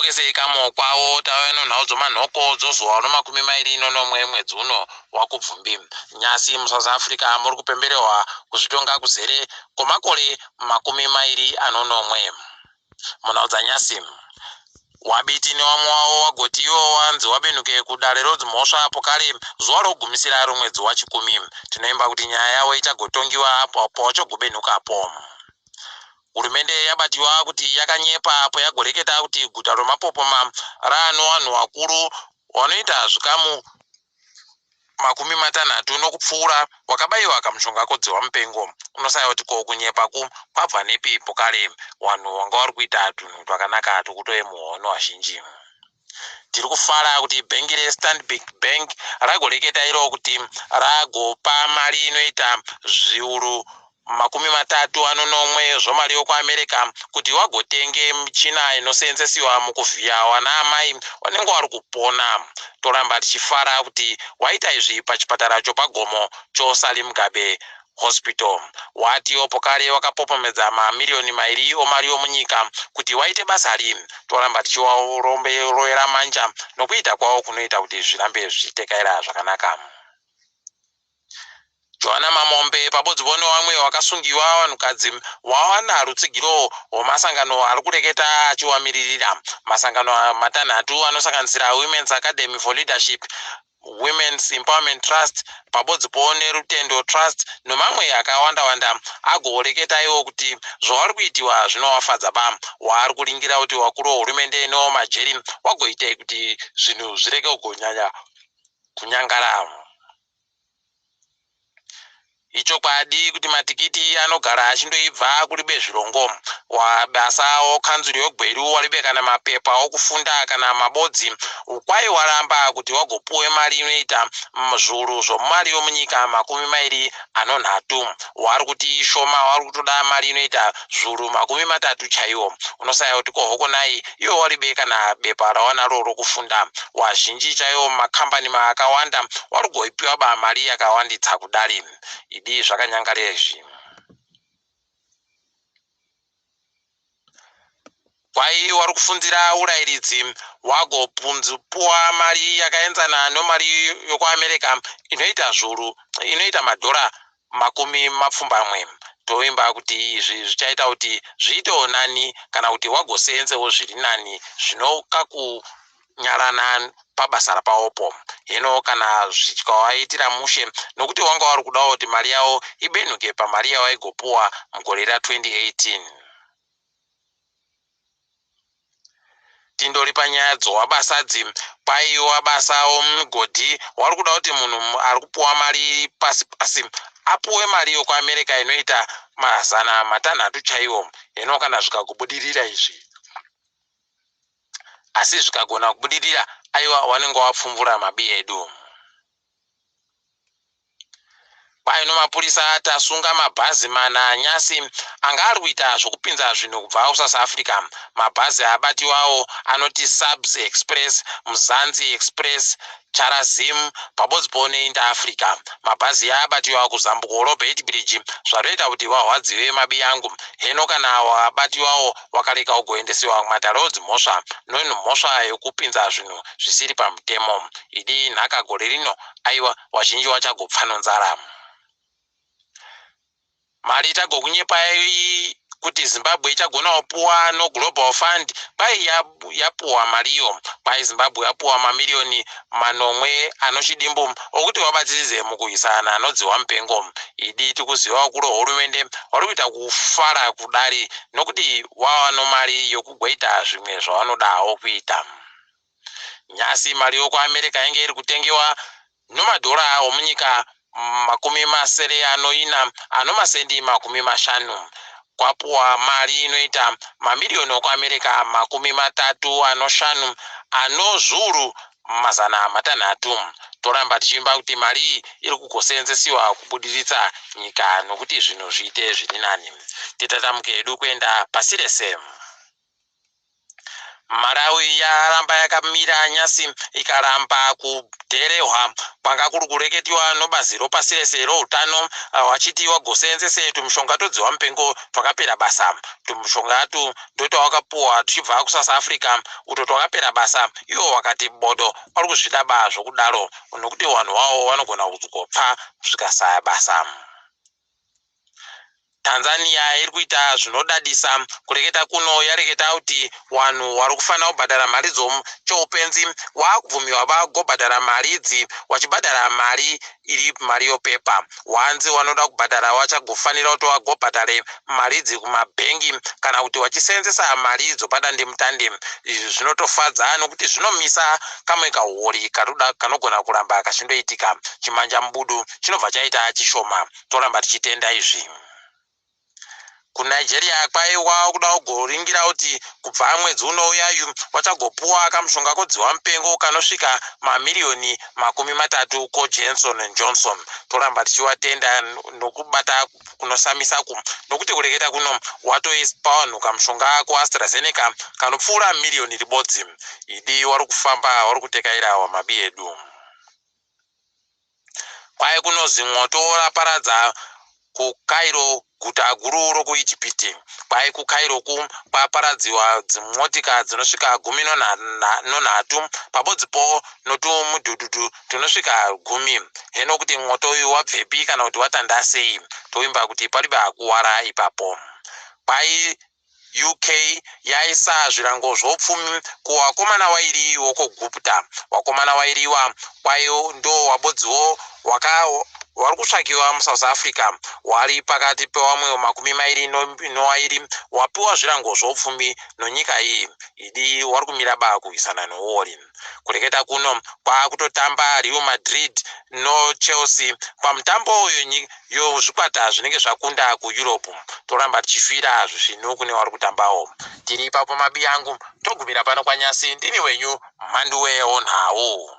kugokeseka mokwawo taweno naudzo manhoko dzozuwa makumi mairi nomwe mwedzi uno wakubvumbi. Nyasi muSouth Africa muri kupembererwa kuzvitonga kuzere kwemakore makumi mairi anonomwe. Munaudza nyasi wabiti newamwe wawo wagoti iwo wanzi wabenuke kudare rodzimhosva pokare zuva rokugumisira romwedzi wachikumi. Tinoimba kuti nyaya yawo ichagotongiwa apo pawachogobenukapo. Hurumende yabatiwa kuti yakanyepa apo yagoreketa kuti guta roMapopoma rano vanhu vakuru vanoita zvikamu makumi matanhatu nokupfuura wakabayiwa kamushonga kodziwa mupengo. Unosaya kuti ko kunyepaku kwabva nepi pokare vanhu vanga vari kuita tunhu twakanaka tokutoye muhono wazhinji. Tiri kufara kuti bhengi reStandard Bank ragoreketa iro kuti ragopa mari inoita zviuru makumi matatu anonomwe zvomari yokuAmerica kuti wagotenge michina inoseenzesiwa mukuvhiya wana amai vanenge vari kupona. Toramba tichifara kuti waita izvi pachipatara chopagomo choSalim Mugabe Hospital. Watiwo pokare wakapopomedza mamiliyoni mairi omari yomunyika kuti waite basa ri. Toramba tichiwaromberera manja nokuita kwawo kunoita kuti zvirambe zvichitekaira zvakanaka. Johanna Mamombe pabodzibone wamwe wakasungiwa vanhukadzi wawana rutsigiro rwemasangano ari kureketa achiwamiririra. Masangano matanhatu anosanganisira Women's Academy for Leadership, Women's Empowerment Trust, pabodzipo neRutendo Trust nomamwe akawanda agoreketa iwo kuti zvavari kuitiwa zvinovafadza ba. Waari kuringira kuti wakuru wehurumende newamajeri wagoita kuti zvinhu zvireke kugonyanya kunyangara. Ichokwadi kuti matikiti anogara achindoibva kuri bezvirongo. Wabasa okanzuri yogweru waribe kana mapepa okufunda kana mabodzi ukwai waramba kuti wagopuwe mari inoita zviuru zvomari yomunyika makumi mairi anonhatu. Wari kuti shoma wari kutoda mari inoita zviuru makumi matatu chaiwo. Unosaya kuti kohokonai iwo waribe kana bepa rawanaro rokufunda. Wazhinji chaiwo makambani akawanda wari kugoipiwa ba mari yakawanditsa kudari. Idi zvakanyangarira izvi. Kwai wari kufundzira urayiridzi wagopuwa mari yakaenzana nomari yokuAmerica inoita madhora makumi mapfumbamwe. Toimba kuti izvi zvichaita kuti zviitewo nani kana kuti wagoseenzewo zviri nani zvinokakunyarana pabasa rapawopo. Hino kana zvikawaitira mushe nokuti wanga wari kudawo kuti mari yawo ibenuke pamari yawaigopuwa mugore ra2018. Tindori panyaya dzowabasadzi paiwa basa omugodhi wari kuda kuti munhu ari kupuwa mari pasi apuwe mari yokuAmerica inoita mazana matanhatu chaiwo. Hino kana zvikagobudirira izvi asi zvikagona kubudirira aiwa wanenge wapfumvura mabi edu. Paino mapurisa atasunga mabhazi mana nyasi anga ari kuita zvokupinza zvinhu kubva kuSouth Africa. Mabhazi abatiwawo anoti Subs Express, Mzansi Express, Charazim pabodzipo neInter-Africa. Mabhazi abatiwa kuzambuko Robert Bridge zvatoita kuti wahwadziwe mabi yangu. Hino kana wabatiwawo wakareka kugoendesiwa kumatare odzimhosva nomhosva yokupinza zvinhu zvisiri pamutemo. Idi nhaka gore rino aiwa wazhinji wachagopfa nonzara. Mari tagokunyepai kuti Zimbabwe ichagona kupuwa noGlobal Fund kwai yapuwa mariyo. Kwai Zimbabwe yapuwa mamiliyoni manomwe anochidimbu okuti wabatsiridze mukuisana nodziwa mupengo. Idi tikuziva wakuru hurumende wari kuita kufara kudari nokuti wawana mari yokugoita zvimwe zvavanodawo kuita. Nyasi mari yokuAmerica yange iri kutengewa nomadhora omunyika makumi masere anoina anomasendi makumi mashanu. Kwapuwa mari inoita mamiliyoni okuAmerica makumi matatu anoshanu anozviuru mazana matanhatu. Toramba tichimba kuti mari iri kugoseenzesiwa kubudiritsa nyika nokuti zvinhu zviite zviri nani. Titatamuke edu kuenda pasi rese. Malawi yaramba yakamira nyasi ikaramba kudherehwa kwanga kuri kureketiwa nobazi ropasi rese routano wachitiwa gosenzese tumushonga todziwa mupengo twakapera basa. Tumushongatu ndotwawakapuwa tuchibva kuSouth Africa uto twakapera basa. Iwo wakati bodo vari kuzvidaba zvokudaro nokuti vanhu vavo vanogona kuzopfa zvikasaya basa. Tanzania iri kuita zvinodadisa kureketa kuno yareketa kuti vanhu vari kufanira kubhadhara mari dzoupenzi vakubvumiwa vagobhadhara mari idzi vachibhadhara mari iri mari yopepa. Wanzi vanoda kubhadhara vachagofanira kuti vagobhadhare mari idzi kumabhengi kana kuti vachisenzesa mari idzo padandemutande. Izvi zvinotofadza nokuti zvinomisa kamwe kahori kanogona kuramba kachindoitika. Chimanja mubudu chinobva chaita chishoma. Toramba tichitenda izvi. KuNigeria kwaiwa kuda kugoringira kuti kubva mwedzi unouya vachagopuwa kamushonga kodziwa mupengo kanosvika mamiliyoni 30 koJohnson & Johnson. Toramba tichivatenda nokubata kunosamisa nokuti kureketa kuno watoispa vanhu kamushonga koAstraZeneca kanopfuura miliyoni ribodzi. Idi vari kufamba vari kutekaira wamabi edu. Kwai kunozi mwoto raparadza kuCairo guta guru rokuIjipiti. Kwai kuCairo kwaparadziwa dzimotika dzinosvika 13 pabodzipo notumudhudhudhu tunosvika 10. Heno kuti mwoto uyu wabvepi kana kuti watanda sei, toimba kuti paribe akuwara ipapo. Kwai UK yaisa zvirango zvopfumi kuvakomana vairi vokogupta. Vakomana vairiwa kwayo ndo wabodziwo vari kutsvakiwa muSouth Africa wari pakati pevamwe 22 wapiwa zvirango zvopfumi nonyika iyi. Idi wari kumira ba kuisana noWarren. Kureketa kuno kwakutotamba Real Madrid noChelsea pamutambo yozvikwata zvinenge zvakunda kuEurope. Toramba tichifira zvinhu kune vari kutambawo. Tiri ipapo mabi yangu togumira pano kwanyasi. Ndini wenyu Mhanduwe Onhawu.